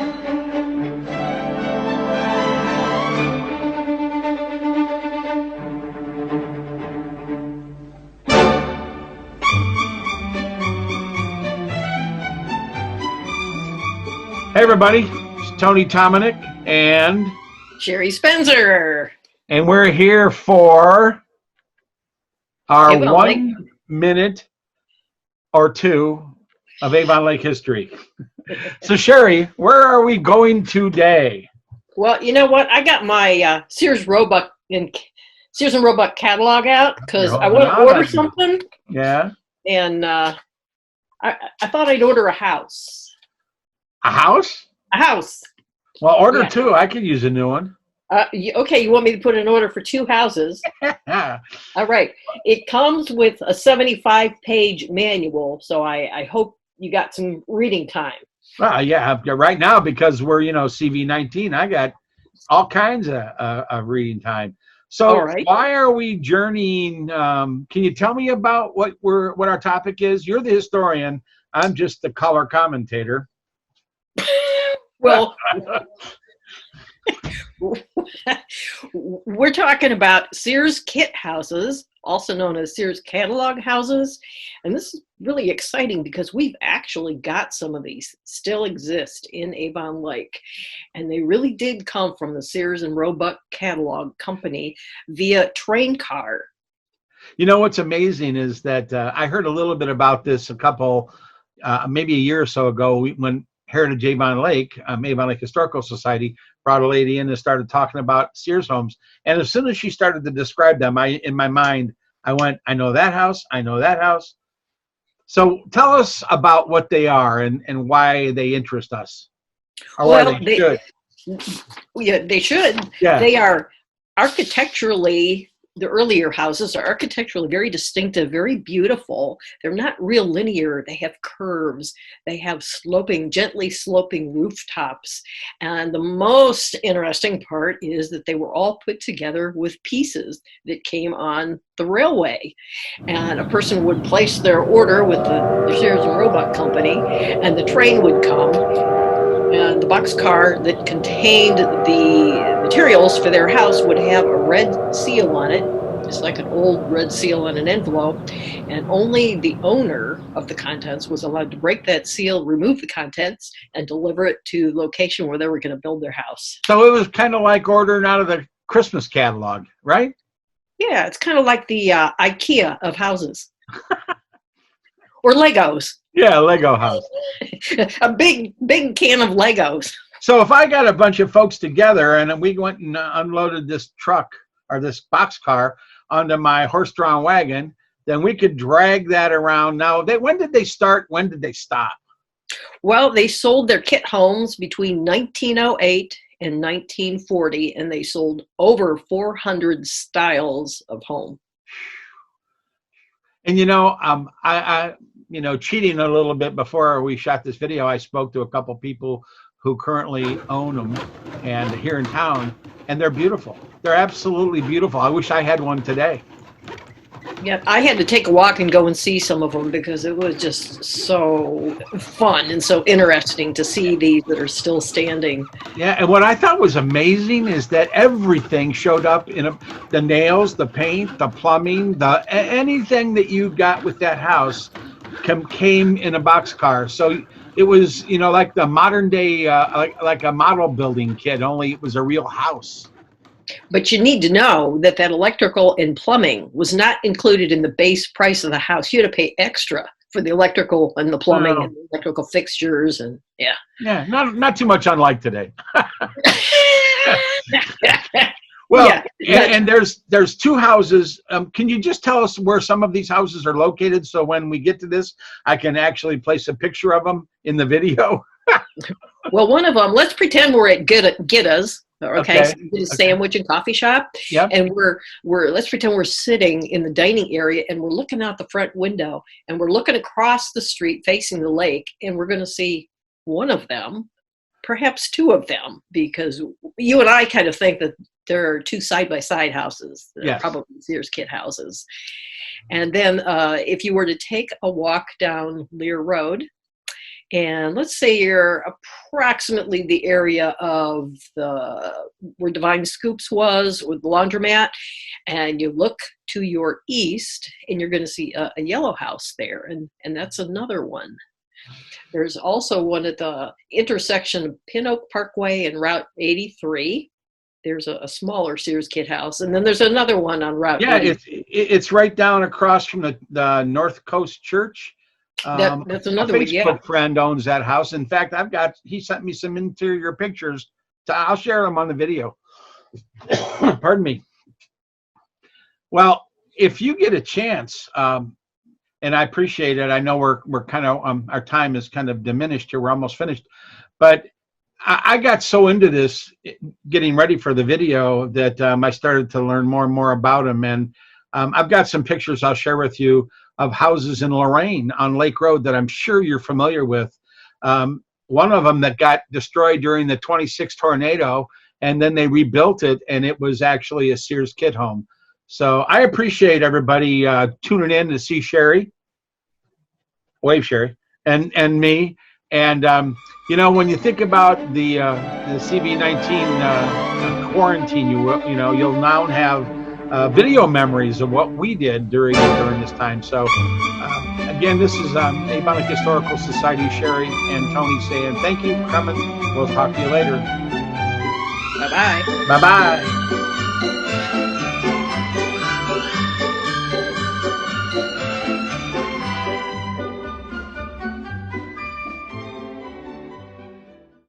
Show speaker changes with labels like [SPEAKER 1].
[SPEAKER 1] Hey everybody, it's Tony Tominick and
[SPEAKER 2] Sherry Spencer.
[SPEAKER 1] We're here for our
[SPEAKER 2] Avon Lake.
[SPEAKER 1] 1 minute or two of Avon Lake history. So Sherry, where are we going today?
[SPEAKER 2] Well, you know what? I got my Sears and Roebuck catalog out because I want to order something.
[SPEAKER 1] Yeah.
[SPEAKER 2] And I thought I'd order a house.
[SPEAKER 1] A house?
[SPEAKER 2] A house.
[SPEAKER 1] Well, order two. I could use a new one.
[SPEAKER 2] Okay, you want me to put an order for 2 houses? All right. It comes with a 75-page manual, so I hope you got some reading time.
[SPEAKER 1] Well, yeah, right now because we're CV19, I got all kinds of reading time. So why are we journeying? Can you tell me about what our topic is? You're the historian. I'm just the color commentator.
[SPEAKER 2] Well, we're talking about Sears kit houses, also known as Sears catalog houses. And this is really exciting because we've actually got some of these still exist in Avon Lake. And they really did come from the Sears and Roebuck catalog company via train car.
[SPEAKER 1] You know, what's amazing is that I heard a little bit about this maybe a year or so ago when Heritage Avon Lake Historical Society brought a lady in and started talking about Sears homes. And as soon as she started to describe them, in my mind, I went, I know that house, I know that house. So tell us about what they are and why they interest us. Or why they should.
[SPEAKER 2] Yeah, they should.
[SPEAKER 1] Yeah.
[SPEAKER 2] They are architecturally, the earlier houses are architecturally very distinctive, very beautiful. They're not real linear. They have curves. They have gently sloping rooftops. And the most interesting part is that they were all put together with pieces that came on the railway. And a person would place their order with the Sears and Roebuck company, and the train would come. And the boxcar that contained the materials for their house would have a red seal on it, just like an old red seal on an envelope. And only the owner of the contents was allowed to break that seal, remove the contents, and deliver it to the location where they were going to build their house.
[SPEAKER 1] So it was kind of like ordering out of the Christmas catalog, right?
[SPEAKER 2] Yeah, it's kind of like the IKEA of houses. Or Legos.
[SPEAKER 1] Yeah, Lego house.
[SPEAKER 2] A big can of Legos.
[SPEAKER 1] So if I got a bunch of folks together and we went and unloaded this truck or this boxcar onto my horse-drawn wagon, then we could drag that around. Now, when did they start? When did they stop?
[SPEAKER 2] Well, they sold their kit homes between 1908 and 1940, and they sold over 400 styles of home.
[SPEAKER 1] And I cheating a little bit before we shot this video, I spoke to a couple people who currently own them and here in town, and they're beautiful. They're absolutely beautiful. I wish I had one today.
[SPEAKER 2] Yeah, I had to take a walk and go and see some of them because it was just so fun and so interesting to see these that are still standing.
[SPEAKER 1] Yeah, and what I thought was amazing is that everything showed up in the nails, the paint, the plumbing, anything that you got with that house came in a boxcar. So it was, like the modern day, like a model building kit, only it was a real house.
[SPEAKER 2] But you need to know that electrical and plumbing was not included in the base price of the house. You had to pay extra for the electrical and the plumbing and the electrical fixtures and yeah.
[SPEAKER 1] Yeah, not too much unlike today. Well, yeah, and there's 2 houses. Can you just tell us where some of these houses are located so when we get to this, I can actually place a picture of them in the video?
[SPEAKER 2] Well, one of them, let's pretend we're at Gitta's. Okay. So we did a sandwich and coffee shop.
[SPEAKER 1] Yeah.
[SPEAKER 2] And let's pretend we're sitting in the dining area and we're looking out the front window and we're looking across the street facing the lake, and we're going to see one of them, perhaps 2 of them, because you and I kind of think that there are 2 side-by-side houses that are probably Sears kit houses. And then if you were to take a walk down Lear Road And let's say you're approximately the area of where Divine Scoops was, with the laundromat, and you look to your east, and you're going to see a yellow house there, and that's another one. There's also one at the intersection of Pin Oak Parkway and Route 83. There's a smaller Sears Kit house, and then there's another one on Route 83.
[SPEAKER 1] It's right down across from the North Coast Church.
[SPEAKER 2] That's another one. Yeah.
[SPEAKER 1] A Facebook friend owns that house. In fact, he sent me some interior pictures. I'll share them on the video. Pardon me. Well, if you get a chance, and I appreciate it. I know we're kind of our time is kind of diminished here. We're almost finished, but I got so into this, getting ready for the video, that I started to learn more and more about them. And I've got some pictures I'll share with you of houses in Lorraine on Lake Road that I'm sure you're familiar with. One of them that got destroyed during the 26 tornado, and then they rebuilt it, and it was actually a Sears Kit home. So I appreciate everybody tuning in to see Sherry, wave Sherry, and me. And when you think about the CV-19 quarantine, you'll now have video memories of what we did during this time. So again, this is Avon Lake Historical Society, Sherry and Tony saying thank you for coming. We'll talk to you later.
[SPEAKER 2] Bye-bye.
[SPEAKER 1] Bye-bye.